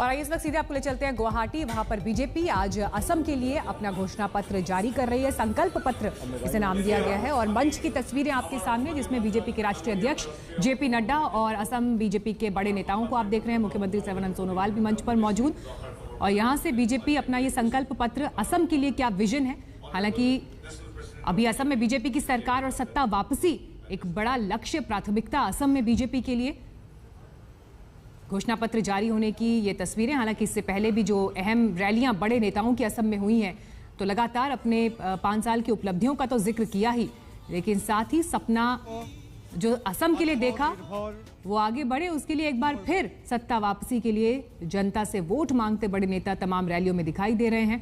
और आइए इस वक्त सीधे आपको ले चलते हैं गुवाहाटी। वहां पर बीजेपी आज असम के लिए अपना घोषणा पत्र जारी कर रही है। संकल्प पत्र इसे नाम दिया गया है और मंच की तस्वीरें आपके सामने, जिसमें बीजेपी के राष्ट्रीय अध्यक्ष जेपी नड्डा और असम बीजेपी के बड़े नेताओं को आप देख रहे हैं। मुख्यमंत्री सर्बानंद सोनोवाल भी मंच पर मौजूद। और यहां से बीजेपी अपना ये संकल्प पत्र, असम के लिए क्या विजन है। हालांकि अभी असम में बीजेपी की सरकार और सत्ता वापसी एक बड़ा लक्ष्य, प्राथमिकता असम में बीजेपी के लिए। घोषणा पत्र जारी होने की ये तस्वीरें, हालांकि इससे पहले भी जो अहम रैलियां बड़े नेताओं की असम में हुई हैं, तो लगातार अपने 5 साल की उपलब्धियों का तो जिक्र किया ही, लेकिन साथ ही सपना जो असम के लिए देखा वो आगे बढ़े, उसके लिए एक बार फिर सत्ता वापसी के लिए जनता से वोट मांगते बड़े नेता तमाम रैलियों में दिखाई दे रहे हैं।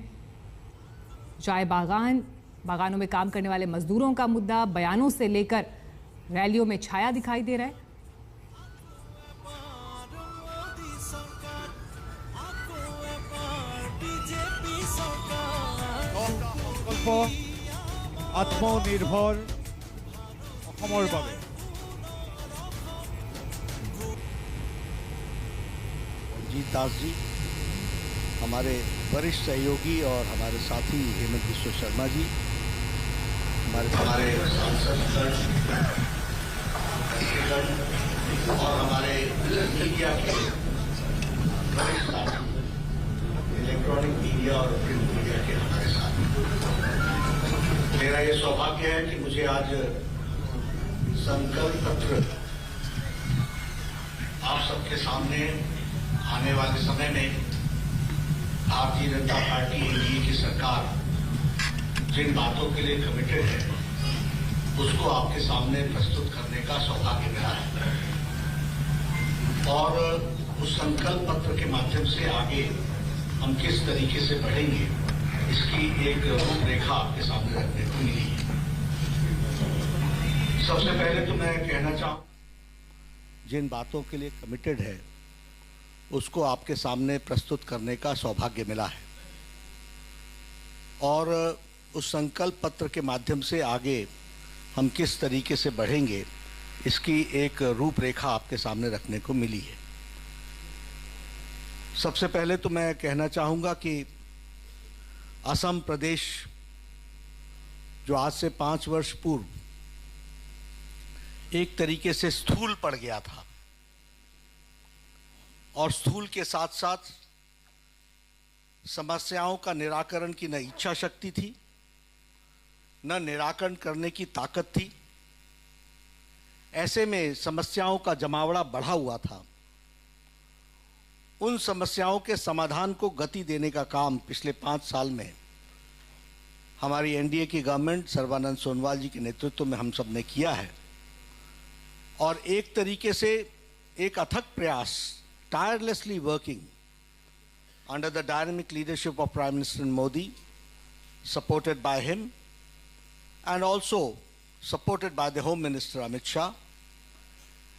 चाय बागानों में काम करने वाले मजदूरों का मुद्दा बयानों से लेकर रैलियों में छाया दिखाई दे रहा है। आत्मनिर्भर অসমৰ বাবে रंजीत दास जी, हमारे वरिष्ठ सहयोगी और हमारे साथी हेमंत बिस्वा शर्मा जी, हमारे सांसद और हमारे मीडिया के वरिष्ठ साथी, इलेक्ट्रॉनिक मीडिया और प्रिंट मीडिया के हमारे साथी, मेरा ये सौभाग्य है कि मुझे आज संकल्प पत्र आप सबके सामने आने वाले समय में भारतीय जनता पार्टी एनडीए की सरकार जिन बातों के लिए कमिटेड है, उसको आपके सामने प्रस्तुत करने का सौभाग्य मिला है। और उस संकल्प पत्र के माध्यम से आगे हम किस तरीके से बढ़ेंगे, इसकी एक रूपरेखा आपके सामने रखने को मिली है। सबसे पहले तो मैं कहना चाहूँ, जिन बातों के लिए कमिटेड है उसको आपके सामने प्रस्तुत करने का सौभाग्य मिला है और उस संकल्प पत्र के माध्यम से आगे हम किस तरीके से बढ़ेंगे, इसकी एक रूपरेखा आपके सामने रखने को मिली है। सबसे पहले तो मैं कहना चाहूँगा कि असम प्रदेश जो आज से 5 वर्ष पूर्व एक तरीके से स्थूल पड़ गया था और स्थूल के साथ साथ समस्याओं का निराकरण की न इच्छा शक्ति थी, न निराकरण करने की ताकत थी। ऐसे में समस्याओं का जमावड़ा बढ़ा हुआ था। उन समस्याओं के समाधान को गति देने का काम पिछले 5 साल में हमारी एनडीए की गवर्नमेंट सर्बानंद सोनोवाल जी के नेतृत्व में हम सब ने किया है। और एक तरीके से एक अथक प्रयास, tirelessly working under the dynamic leadership of Prime Minister Modi, supported by him and also supported by the Home Minister Amit Shah,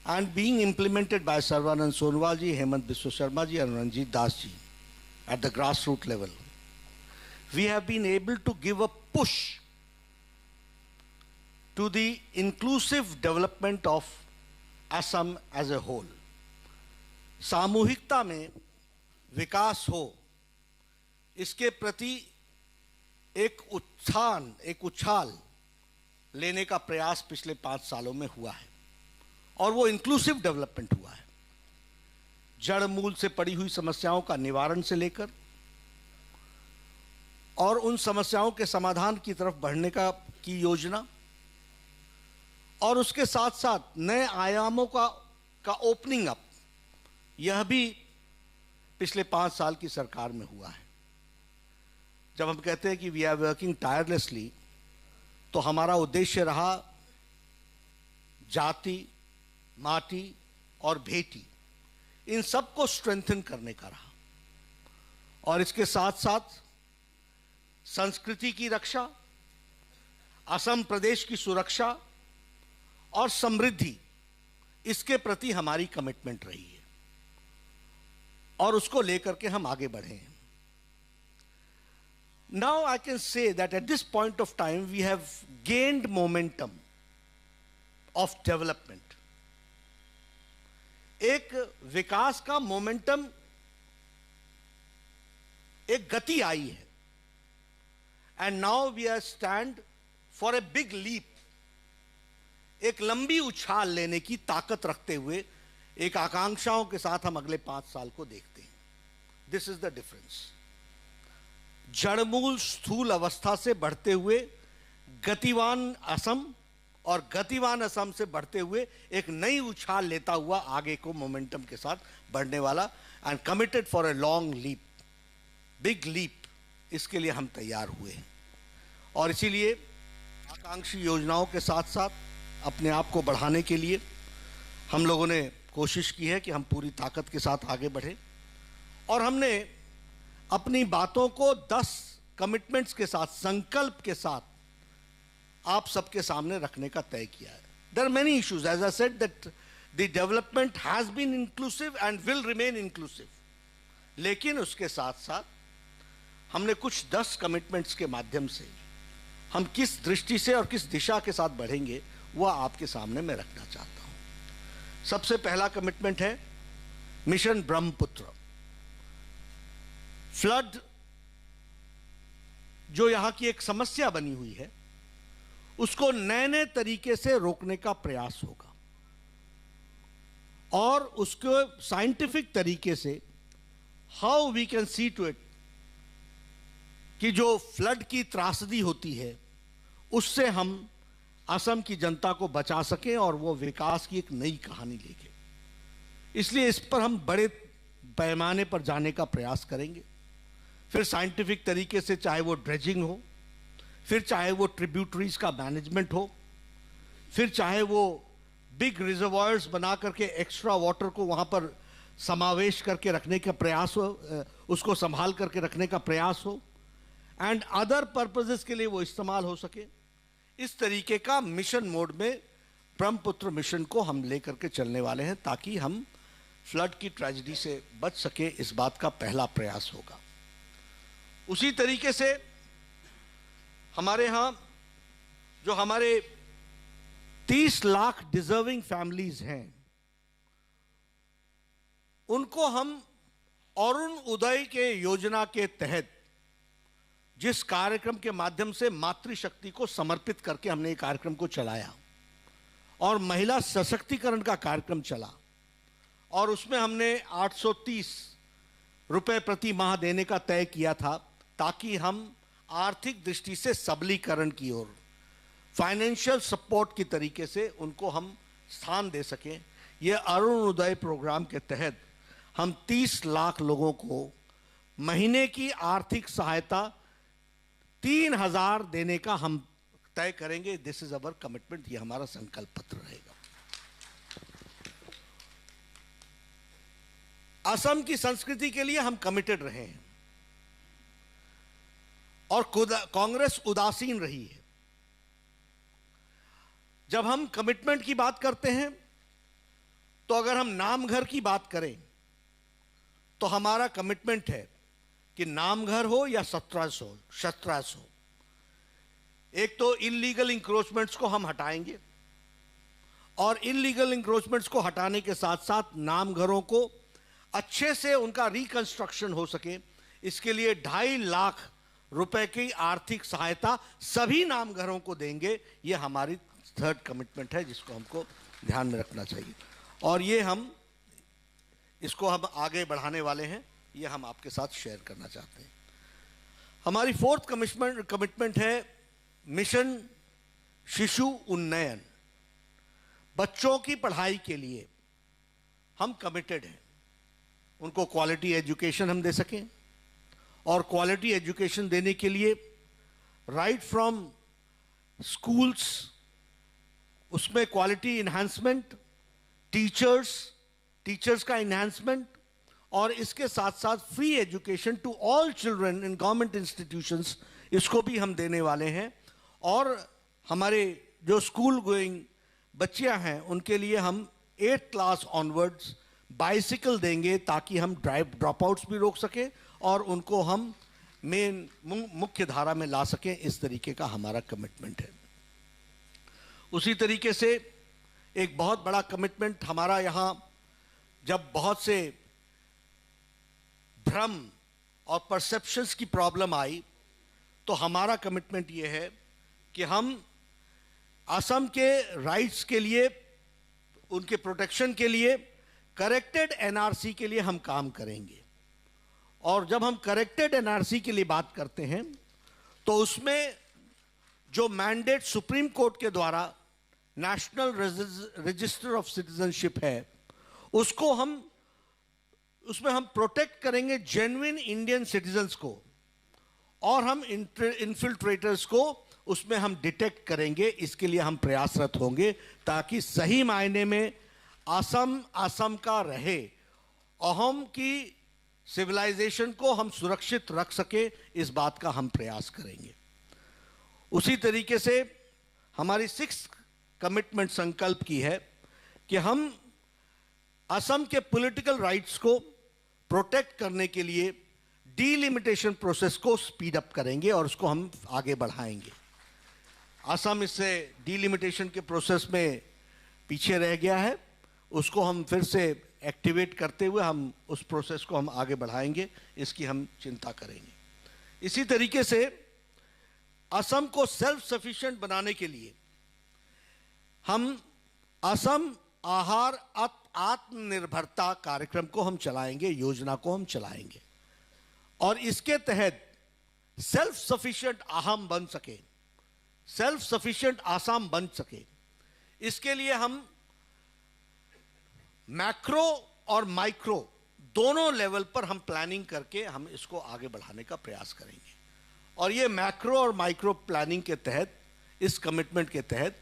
and being implemented by Sarvanand Sonowal ji, Hemant Biswa Sharma ji and Ranjit Das ji at the grassroots level. We have been able to give a push to the inclusive development of Assam as a whole. सामूहिकता में विकास हो, इसके प्रति एक उछाल लेने का प्रयास पिछले 5 सालों में हुआ है और वो इंक्लूसिव डेवलपमेंट हुआ है। जड़ मूल से पड़ी हुई समस्याओं का निवारण से लेकर और उन समस्याओं के समाधान की तरफ बढ़ने की योजना, और उसके साथ साथ नए आयामों का ओपनिंग अप, यह भी पिछले 5 साल की सरकार में हुआ है। जब हम कहते हैं कि वी आर वर्किंग टायरलेसली, तो हमारा उद्देश्य रहा जाति, माटी और बेटी, इन सबको स्ट्रेंथन करने का रहा। और इसके साथ साथ संस्कृति की रक्षा, असम प्रदेश की सुरक्षा और समृद्धि, इसके प्रति हमारी कमिटमेंट रही है और उसको लेकर के हम आगे बढ़े हैं। Now I can say that at this point of time we have gained momentum of development. एक विकास का मोमेंटम एक गति आई है। And now we are stand for a big leap, एक लंबी उछाल लेने की ताकत रखते हुए एक आकांक्षाओं के साथ हम अगले 5 साल को देखते हैं। This is the difference. जड़मूल स्थूल अवस्था से बढ़ते हुए गतिवान असम, और गतिवान असम से बढ़ते हुए एक नई उछाल लेता हुआ आगे को मोमेंटम के साथ बढ़ने वाला, and committed for a long leap, big leap, इसके लिए हम तैयार हुए हैं। और इसीलिए आकांक्षी योजनाओं के साथ साथ अपने आप को बढ़ाने के लिए हम लोगों ने कोशिश की है कि हम पूरी ताकत के साथ आगे बढ़े, और हमने अपनी बातों को 10 कमिटमेंट्स के साथ, संकल्प के साथ आप सबके सामने रखने का तय किया है। There are many issues, as I said that the development has been inclusive and will remain inclusive, लेकिन उसके साथ साथ हमने कुछ 10 कमिटमेंट्स के माध्यम से हम किस दृष्टि से और किस दिशा के साथ बढ़ेंगे वह आपके सामने मैं रखना चाहता हूं। सबसे पहला कमिटमेंट है मिशन ब्रह्मपुत्र। फ्लड जो यहां की एक समस्या बनी हुई है, उसको नए नए तरीके से रोकने का प्रयास होगा, और उसको साइंटिफिक तरीके से how we can see to it कि जो फ्लड की त्रासदी होती है उससे हम असम की जनता को बचा सकें और वो विकास की एक नई कहानी लेके। इसलिए इस पर हम बड़े पैमाने पर जाने का प्रयास करेंगे। फिर साइंटिफिक तरीके से, चाहे वो ड्रेजिंग हो, फिर चाहे वो ट्रिब्यूटरीज का मैनेजमेंट हो, फिर चाहे वो बिग रिजर्वायर्स बना करके एक्स्ट्रा वाटर को वहां पर समावेश करके रखने का प्रयास हो, उसको संभाल करके रखने का प्रयास हो, एंड अदर पर्पसेस के लिए वो इस्तेमाल हो सके। इस तरीके का मिशन मोड में ब्रह्मपुत्र मिशन को हम लेकर के चलने वाले हैं, ताकि हम फ्लड की ट्रेजेडी से बच सके। इस बात का पहला प्रयास होगा। उसी तरीके से हमारे यहां जो हमारे 30 लाख डिजर्विंग फैमिलीज हैं, उनको हम अरुण उदय के योजना के तहत जिस कार्यक्रम के माध्यम से मातृशक्ति को समर्पित करके हमने ये कार्यक्रम को चलाया, और महिला सशक्तिकरण का कार्यक्रम चला, और उसमें हमने 830 रुपए प्रति माह देने का तय किया था, ताकि हम आर्थिक दृष्टि से सबलीकरण की ओर, फाइनेंशियल सपोर्ट की तरीके से उनको हम स्थान दे सकें। यह अरुण उदय प्रोग्राम के तहत हम 30 लाख लोगों को महीने की आर्थिक सहायता 3000 देने का हम तय करेंगे। दिस इज अवर कमिटमेंट, ये हमारा संकल्प पत्र रहेगा। असम की संस्कृति के लिए हम कमिटेड रहे हैं, और कांग्रेस उदासीन रही है। जब हम कमिटमेंट की बात करते हैं, तो अगर हम नामघर की बात करें, तो हमारा कमिटमेंट है कि नामघर हो या शस्त्रास्त्र हो, एक तो इलीगल इंक्रोचमेंट्स को हम हटाएंगे, और इलीगल इंक्रोचमेंट्स को हटाने के साथ साथ नामघरों को अच्छे से उनका रिकंस्ट्रक्शन हो सके, इसके लिए 2.5 लाख रुपए की आर्थिक सहायता सभी नामघरों को देंगे। यह हमारी थर्ड कमिटमेंट है, जिसको हमको ध्यान में रखना चाहिए, और ये हम इसको हम आगे बढ़ाने वाले हैं। ये हम आपके साथ शेयर करना चाहते हैं। हमारी फोर्थ कमिटमेंट है मिशन शिशु उन्नयन। बच्चों की पढ़ाई के लिए हम कमिटेड हैं, उनको क्वालिटी एजुकेशन हम दे सकें, और क्वालिटी एजुकेशन देने के लिए राइट फ्रॉम स्कूल्स, उसमें क्वालिटी इन्हांसमेंट, टीचर्स का इन्हांसमेंट, और इसके साथ साथ free education to all children in government institutions, इसको भी हम देने वाले हैं। और हमारे जो स्कूल गोइंग बच्चियां हैं, उनके लिए हम 8th क्लास ऑनवर्ड्स बाइसिकल देंगे, ताकि हम ड्रॉप आउट्स भी रोक सकें और उनको हम मुख्य धारा में ला सकें। इस तरीके का हमारा कमिटमेंट है। उसी तरीके से एक बहुत बड़ा कमिटमेंट हमारा यहाँ, जब बहुत से भ्रम और परसेप्शंस की प्रॉब्लम आई तो हमारा कमिटमेंट ये है कि हम असम के राइट्स के लिए, उनके प्रोटेक्शन के लिए करेक्टेड एनआरसी के लिए हम काम करेंगे। और जब हम करेक्टेड एनआरसी के लिए बात करते हैं तो उसमें जो मैंडेट सुप्रीम कोर्ट के द्वारा नेशनल रजिस्टर ऑफ सिटीजनशिप है, उसमें हम प्रोटेक्ट करेंगे जेन्युइन इंडियन सिटीजन्स को, और हम इन्फिल्ट्रेटर्स को उसमें हम डिटेक्ट करेंगे। इसके लिए हम प्रयासरत होंगे ताकि सही मायने में असम का रहे, अहोम की सिविलाइजेशन को हम सुरक्षित रख सके, इस बात का हम प्रयास करेंगे। उसी तरीके से हमारी 6th कमिटमेंट संकल्प की है कि हम असम के पॉलिटिकल राइट्स को प्रोटेक्ट करने के लिए डीलिमिटेशन प्रोसेस को स्पीड अप करेंगे और उसको हम आगे बढ़ाएंगे। असम इससे डीलिमिटेशन के प्रोसेस में पीछे रह गया है, उसको हम फिर से एक्टिवेट करते हुए हम उस प्रोसेस को हम आगे बढ़ाएंगे, इसकी हम चिंता करेंगे। इसी तरीके से असम को सेल्फ सफिशिएंट बनाने के लिए हम असम आहार आत्मनिर्भरता कार्यक्रम को हम चलाएंगे, योजना को हम चलाएंगे, और इसके तहत सेल्फ सफिशिएंट अहम बन सके, सेल्फ सफिशिएंट आसाम बन सके, इसके लिए हम मैक्रो और माइक्रो दोनों लेवल पर हम प्लानिंग करके हम इसको आगे बढ़ाने का प्रयास करेंगे। और ये मैक्रो और माइक्रो प्लानिंग के तहत, इस कमिटमेंट के तहत,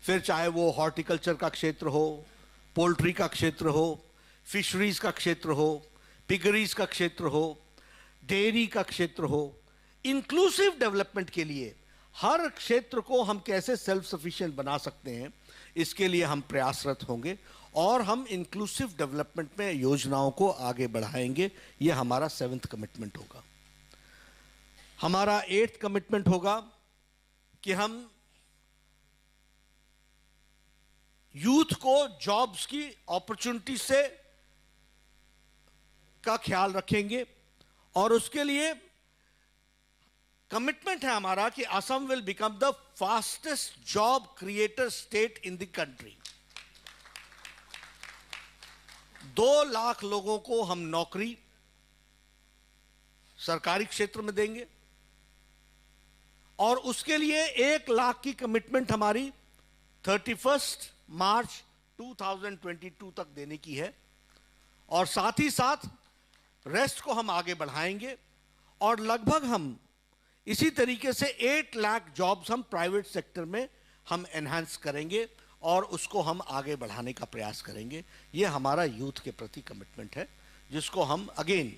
फिर चाहे वो हॉर्टिकल्चर का क्षेत्र हो, पोल्ट्री का क्षेत्र हो, फिशरीज का क्षेत्र हो, पिगरीज का क्षेत्र हो, डेयरी का क्षेत्र हो, इंक्लूसिव डेवलपमेंट के लिए हर क्षेत्र को हम कैसे सेल्फ सफिशिएंट बना सकते हैं, इसके लिए हम प्रयासरत होंगे और हम इंक्लूसिव डेवलपमेंट में योजनाओं को आगे बढ़ाएंगे। ये हमारा 7th कमिटमेंट होगा। हमारा 8th कमिटमेंट होगा कि हम यूथ को जॉब्स की अपॉर्चुनिटी से का ख्याल रखेंगे, और उसके लिए कमिटमेंट है हमारा कि Assam will become the fastest job creator state in the country. 2 lakh लोगों को हम नौकरी सरकारी क्षेत्र में देंगे, और उसके लिए 1 लाख की कमिटमेंट हमारी 31 मार्च 2022 तक देने की है, और साथ ही साथ रेस्ट को हम आगे बढ़ाएंगे। और लगभग हम इसी तरीके से 8 लाख जॉब्स हम प्राइवेट सेक्टर में हम एनहांस करेंगे और उसको हम आगे बढ़ाने का प्रयास करेंगे। ये हमारा यूथ के प्रति कमिटमेंट है, जिसको हम again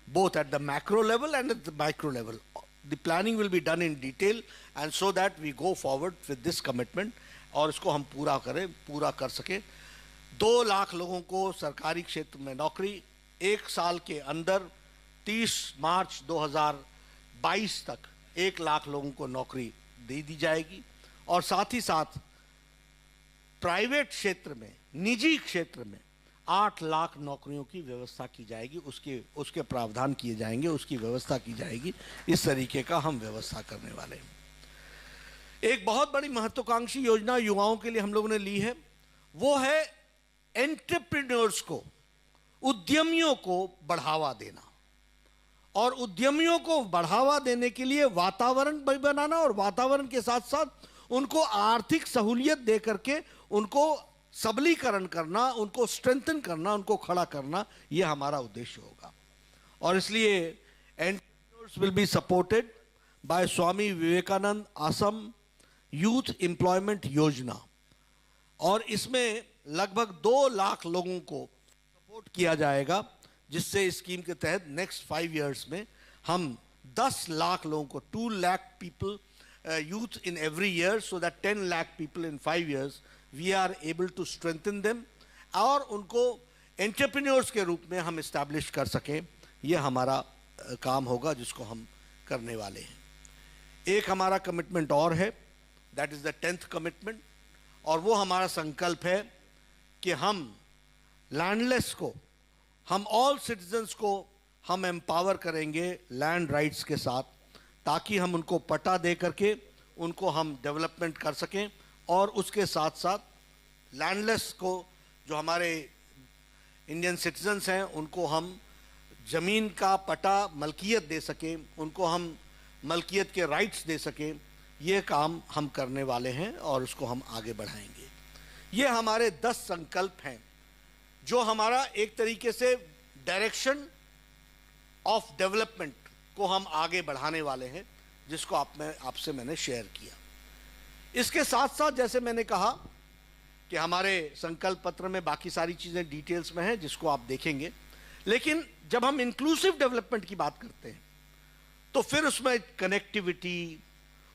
both at the macro level and at the micro level, the planning will be done in detail and so that we go forward with this commitment, और इसको हम पूरा कर सके। 2 लाख लोगों को सरकारी क्षेत्र में नौकरी, 1 साल के अंदर 30 मार्च 2022 तक 1 लाख लोगों को नौकरी दे दी जाएगी, और साथ ही साथ प्राइवेट क्षेत्र में, निजी क्षेत्र में 8 लाख नौकरियों की व्यवस्था की जाएगी, उसके प्रावधान किए जाएंगे, उसकी व्यवस्था की जाएगी। इस तरीके का हम व्यवस्था करने वाले हैं। एक बहुत बड़ी महत्वाकांक्षी योजना युवाओं के लिए हम लोगों ने ली है, वो है एंटरप्रेन्योर्स को, उद्यमियों को बढ़ावा देना, और उद्यमियों को बढ़ावा देने के लिए वातावरण भी बनाना, और वातावरण के साथ साथ उनको आर्थिक सहूलियत दे करके उनको सबलीकरण करना, उनको स्ट्रेंथन करना, उनको खड़ा करना, यह हमारा उद्देश्य होगा। और इसलिए entrepreneurs will be supported by Swami Vivekananda Assam youth employment योजना, और इसमें लगभग 2 लाख लोगों को सपोर्ट किया जाएगा, जिससे इस स्कीम के तहत नेक्स्ट 5 इयर्स में हम 10 लाख लोगों को, 2 lakh people, youth in every year, so that 10 lakh people in 5 years we are able to strengthen them, और उनको एंटरप्रेन्योर्स के रूप में हम इस्टेब्लिश कर सकें। यह हमारा काम होगा जिसको हम करने वाले हैं। एक हमारा कमिटमेंट और है, that is the 10th commitment, और वो हमारा संकल्प है कि हम लैंडलेस को, हम ऑल सिटीजन्स को हम एम्पावर करेंगे लैंड राइट्स के साथ, ताकि हम उनको पट्टा दे करके उनको हम डेवलपमेंट कर सकें, और उसके साथ साथ लैंडलेस को, जो हमारे इंडियन सिटीजन्स हैं, उनको हम ज़मीन का पट्टा मलकियत दे सकें, उनको हम मलकियत के राइट्स दे सकें। ये काम हम करने वाले हैं और उसको हम आगे बढ़ाएंगे। ये हमारे 10 संकल्प हैं जो हमारा एक तरीके से डायरेक्शन ऑफ डेवलपमेंट को हम आगे बढ़ाने वाले हैं, जिसको आपसे मैंने शेयर किया। इसके साथ साथ जैसे मैंने कहा कि हमारे संकल्प पत्र में बाकी सारी चीज़ें डिटेल्स में हैं, जिसको आप देखेंगे। लेकिन जब हम इंक्लूसिव डेवलपमेंट की बात करते हैं तो फिर उसमें कनेक्टिविटी,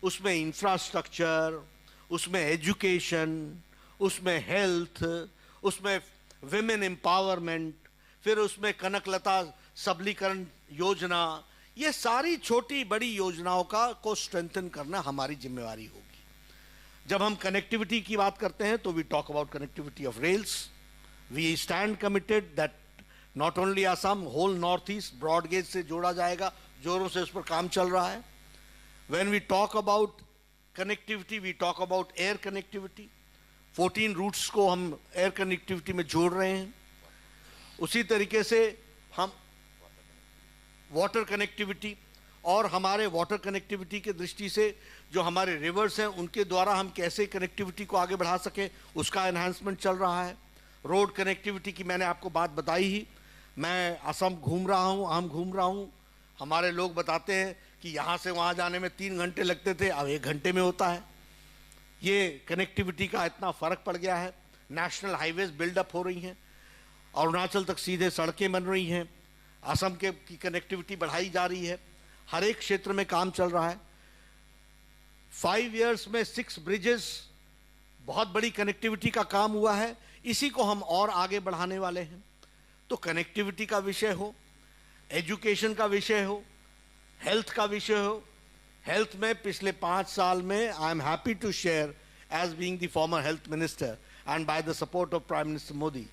उसमें इंफ्रास्ट्रक्चर, उसमें एजुकेशन, उसमें हेल्थ, उसमें विमेन एम्पावरमेंट, फिर उसमें कनकलता सबलीकरण योजना, ये सारी छोटी बड़ी योजनाओं को स्ट्रेंथन करना हमारी जिम्मेवारी होगी। जब हम कनेक्टिविटी की बात करते हैं तो we talk about connectivity of rails. We stand committed that not only Assam, whole North East broad gauge से जोड़ा जाएगा, जोरों से उस पर काम चल रहा है। When we talk about connectivity, we talk about air connectivity. 14 routes को हम एयर कनेक्टिविटी में जोड़ रहे हैं। उसी तरीके से हम वाटर कनेक्टिविटी, और हमारे वाटर कनेक्टिविटी के दृष्टि से जो हमारे रिवर्स हैं उनके द्वारा हम कैसे कनेक्टिविटी को आगे बढ़ा सकें, उसका एनहांसमेंट चल रहा है। रोड कनेक्टिविटी की मैंने आपको बात बताई ही। मैं असम घूम रहा हूँ, हम घूम रहा हूँ, हमारे लोग बताते हैं कि यहाँ से वहाँ जाने में 3 घंटे लगते थे, अब 1 घंटे में होता है। ये कनेक्टिविटी का इतना फ़र्क पड़ गया है। नेशनल हाईवेज बिल्डअप हो रही हैं, अरुणाचल तक सीधे सड़कें बन रही हैं, असम की कनेक्टिविटी बढ़ाई जा रही है, हर एक क्षेत्र में काम चल रहा है। 5 इयर्स में 6 ब्रिजेस, बहुत बड़ी कनेक्टिविटी का काम हुआ है। इसी को हम और आगे बढ़ाने वाले हैं। तो कनेक्टिविटी का विषय हो, एजुकेशन का विषय हो, हेल्थ का विषय हो। हेल्थ में पिछले 5 साल में I am happy to share, as being the former health minister and by the support of prime minister Modi,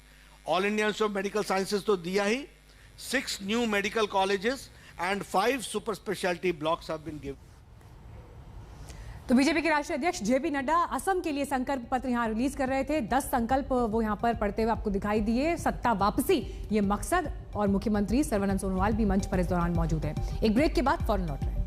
All India Institute of Medical Sciences तो दिया ही, 6 new medical colleges and 5 super specialty blocks have been given. तो BJP के राष्ट्रीय अध्यक्ष JP Nadda Assam के लिए संकल्प पत्र यहां रिलीज कर रहे थे। 10 संकल्प वो यहां पर पढ़ते हुए आपको दिखाई दिए। सत्ता वापसी ये मकसद, और मुख्यमंत्री सर्बानंद सोनोवाल भी मंच पर इस दौरान मौजूद है। एक ब्रेक के बाद फौरन लौट रहे हैं।